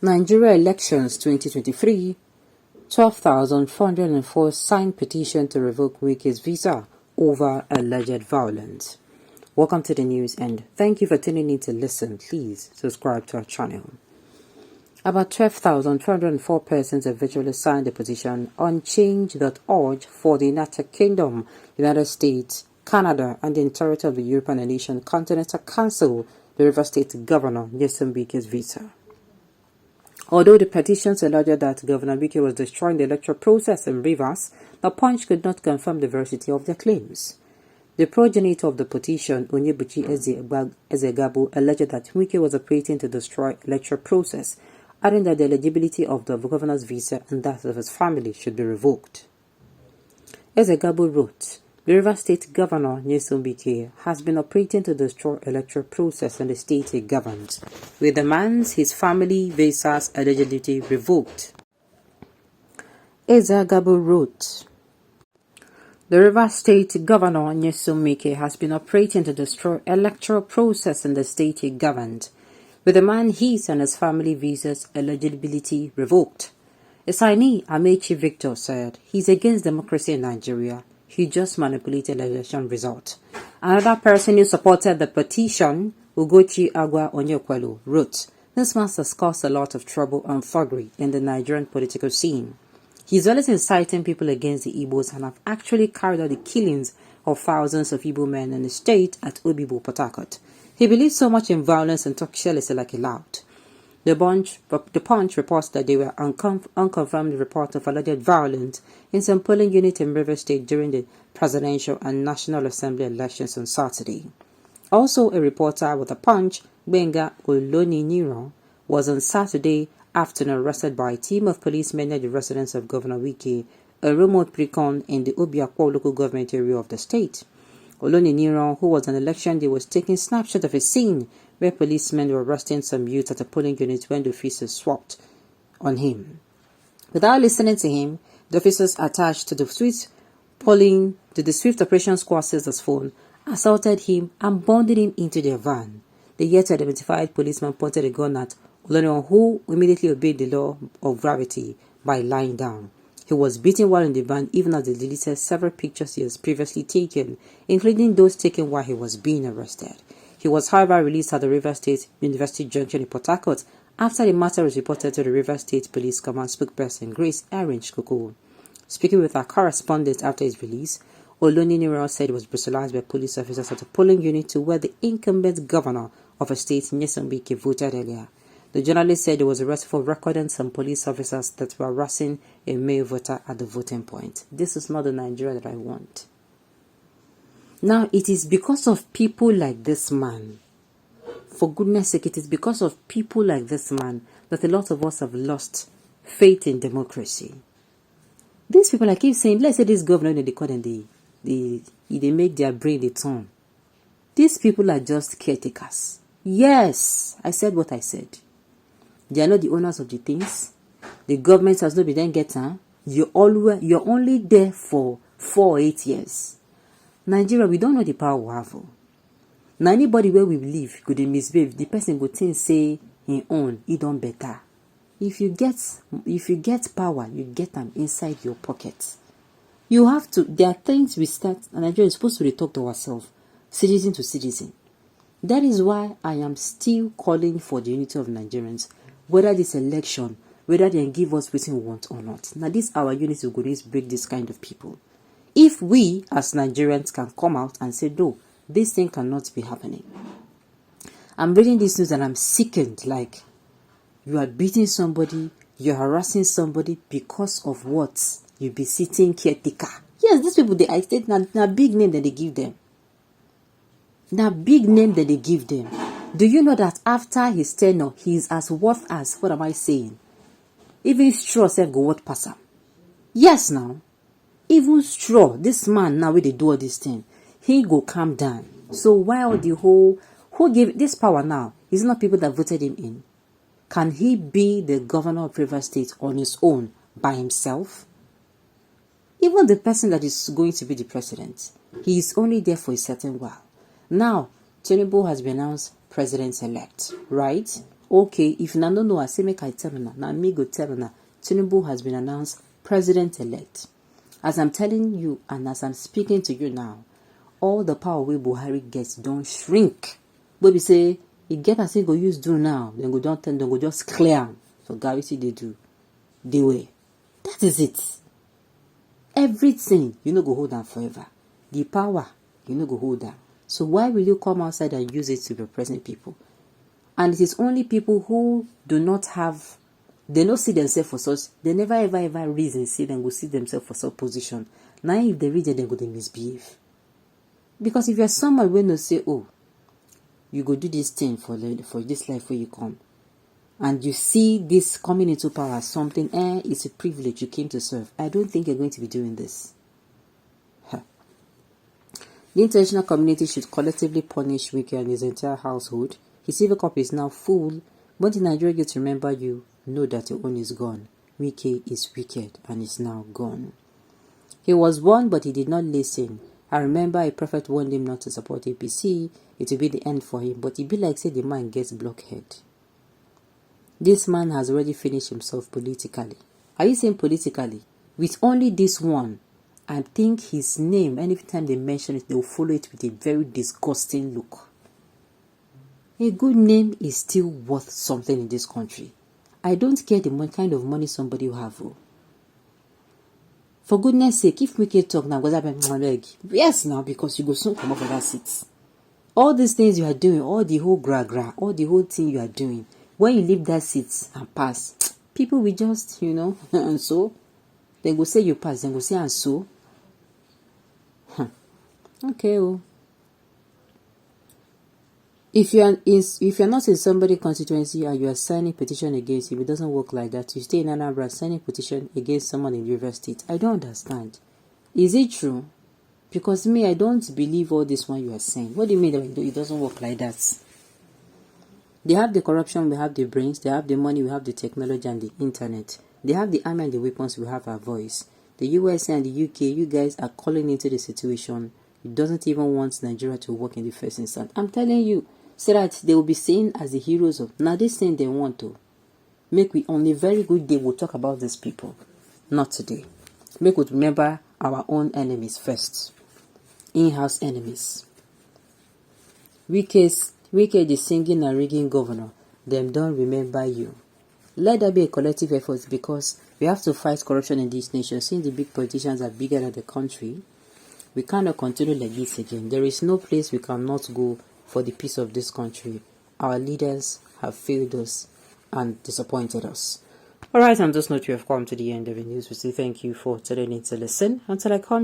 Nigeria elections 2023, 12,404 signed petition to revoke Wike's visa over alleged violence. Welcome to the news and thank you for tuning in to listen. Please subscribe to our channel. About 12,404 persons have virtually signed the petition on change.org for the United Kingdom, United States, Canada, and the entirety of the European and Asian continent to cancel the Rivers State Governor Nyesom Wike's visa. Although the petitions alleged that Governor Wike was destroying the electoral process in Rivers, the Punch could not confirm the veracity of their claims. The progenitor of the petition, Onyebuchi Ezegabo, alleged that Wike was operating to destroy the electoral process, adding that the eligibility of the governor's visa and that of his family should be revoked. Ezegabo wrote, "The Rivers State Governor Nyesom Wike has been operating to destroy the electoral process in the state he governs, with demands his family visa's eligibility revoked." Ezegabo wrote, "The Rivers State Governor Nyesom Wike has been operating to destroy the electoral process in the state he governed, with demand his and his family visa's eligibility revoked." A signee, Amechi Victor, said, "He's against democracy in Nigeria. He just manipulated the election result." Another person who supported the petition, Ugochi Agwa Onyekwelu, wrote, "This man has caused a lot of trouble and thuggery in the Nigerian political scene. He's always inciting people against the Igbos and have actually carried out the killings of thousands of Igbo men in the state at Obibo, Port Harcourt. He believes so much in violence and talks carelessly like a loud." The Punch reports that there were unconfirmed reports of alleged violence in some polling units in Rivers State during the presidential and National Assembly elections on Saturday. Also, a reporter with the Punch, Benga Oloni-Niro, was on Saturday afternoon arrested by a team of policemen near the residence of Governor Wike, a remote precon in the Obiakpo local government area of the state. Oloni-Niro, who was on election day, was taking snapshots of a scene where policemen were arresting some youths at a polling unit when the officers swapped on him. Without listening to him, the officers attached to the Swift Operation Squad Sister's phone assaulted him and bundled him into their van. The yet identified policeman pointed a gun at Oloni, who immediately obeyed the law of gravity by lying down. He was beaten while in the van, even as they deleted several pictures he has previously taken, including those taken while he was being arrested. He was, however, released at the Rivers State University Junction in Port Harcourt after the matter was reported to the Rivers State Police Command spokesperson Grace Erin-Chukwu. Speaking with our correspondent after his release, Oloni-Niro said he was brutalized by police officers at a polling unit to where the incumbent governor of a state, Nyesom Wike, voted earlier. The journalist said he was arrested for recording some police officers that were harassing a male voter at the voting point. This is not the Nigeria that I want. Now, it is because of people like this man, for goodness sake, it is because of people like this man that a lot of us have lost faith in democracy. These people, I keep saying, let's say this governor, they call them, they make their brain the turn. These people are just caretakers. Yes, I said what I said. They are not the owners of the things. The government has not been then getting. You're only there for 4 or 8 years. Nigeria, we don't know the power we have. Now anybody where we live could misbehave. The person go think say he own, he don't better. If you get power, you get them inside your pocket. You have to. There are things we start. And Nigeria is supposed to talk to ourselves, citizen to citizen. That is why I am still calling for the unity of Nigerians. Whether this election, whether they give us what we want or not. Now this our unity will go to break this kind of people. If we as Nigerians can come out and say, no, this thing cannot be happening. I'm reading this news and I'm sickened. Like, you are beating somebody, you're harassing somebody because of what? You be sitting caretaker. Yes, these people, I state now big name that they give them. Now big name that they give them. Do you know that after his tenure, he is as worth as, what am I saying? Even straw said go what pass him. Yes now. Even straw, this man now when they do all this thing, he go calm down. So while the whole, who gave this power now? Is it not people that voted him in? Can he be the governor of Rivers State on his own by himself? Even the person that is going to be the president, he is only there for a certain while. Now, Tinubu has been announced president-elect, right? Okay, if you don't know, I say make I tell you now. Me go tell you now. Tinubu has been announced president-elect. As I'm telling you and as I'm speaking to you now, all the power wey Buhari gets don't shrink. But we say, he get as he go use do now, then go don't tell them, go just clear am. So Garrity they do. They way. That is it. Everything, you know, go hold on forever. The power, you know, go hold on. So why will you come outside and use it to represent people? And it is only people who do not have, they don't see themselves for such, they never ever reason see them go see themselves for such position. Now if they read it, then go they misbehave. Because if you're someone when you say, oh, you go do this thing for this life where you come, and you see this coming into power as something, it's a privilege you came to serve. I don't think you're going to be doing this. The international community should collectively punish Wike and his entire household. His civil cup is now full. But in Nigeria gets to remember you, know that your own is gone. Wike is wicked and is now gone. He was warned, but he did not listen. I remember a prophet warned him not to support APC. It will be the end for him. But it be like say the man gets blockhead. This man has already finished himself politically. Are you saying politically? With only this one, I think his name, anytime they mention it, they will follow it with a very disgusting look. A good name is still worth something in this country. I don't care the kind of money somebody will have. For goodness sake, if we can talk now, yes, now, because you go soon come up for that seat. All these things you are doing, all the whole gra, all the whole thing you are doing, when you leave that seat and pass, people will just, and so, they go say you pass, then go say and so. Okay, well. If you're not in somebody's constituency and you are signing petition against him, it doesn't work like that. You stay in Anambra signing petition against someone in River State. I don't understand. Is it true? Because me, I don't believe all this one you are saying. What do you mean that it doesn't work like that? They have the corruption, we have the brains. They have the money, we have the technology and the internet. They have the army and the weapons, we have our voice. The USA and the UK, you guys are calling into the situation. It doesn't even want Nigeria to work in the first instance. I'm telling you, so that they will be seen as the heroes of. Now this thing they want to make we on a very good day we'll talk about these people. Not today. Make we remember our own enemies first. In-house enemies. Wike the singing and rigging governor. Them don't remember you. Let there be a collective effort because we have to fight corruption in this nation. Since the big politicians are bigger than the country, we cannot continue like this again. There is no place we cannot go for the peace of this country. Our leaders have failed us and disappointed us. Alright, on this note, you have come to the end of the news. We say thank you for tuning in to listen. Until I come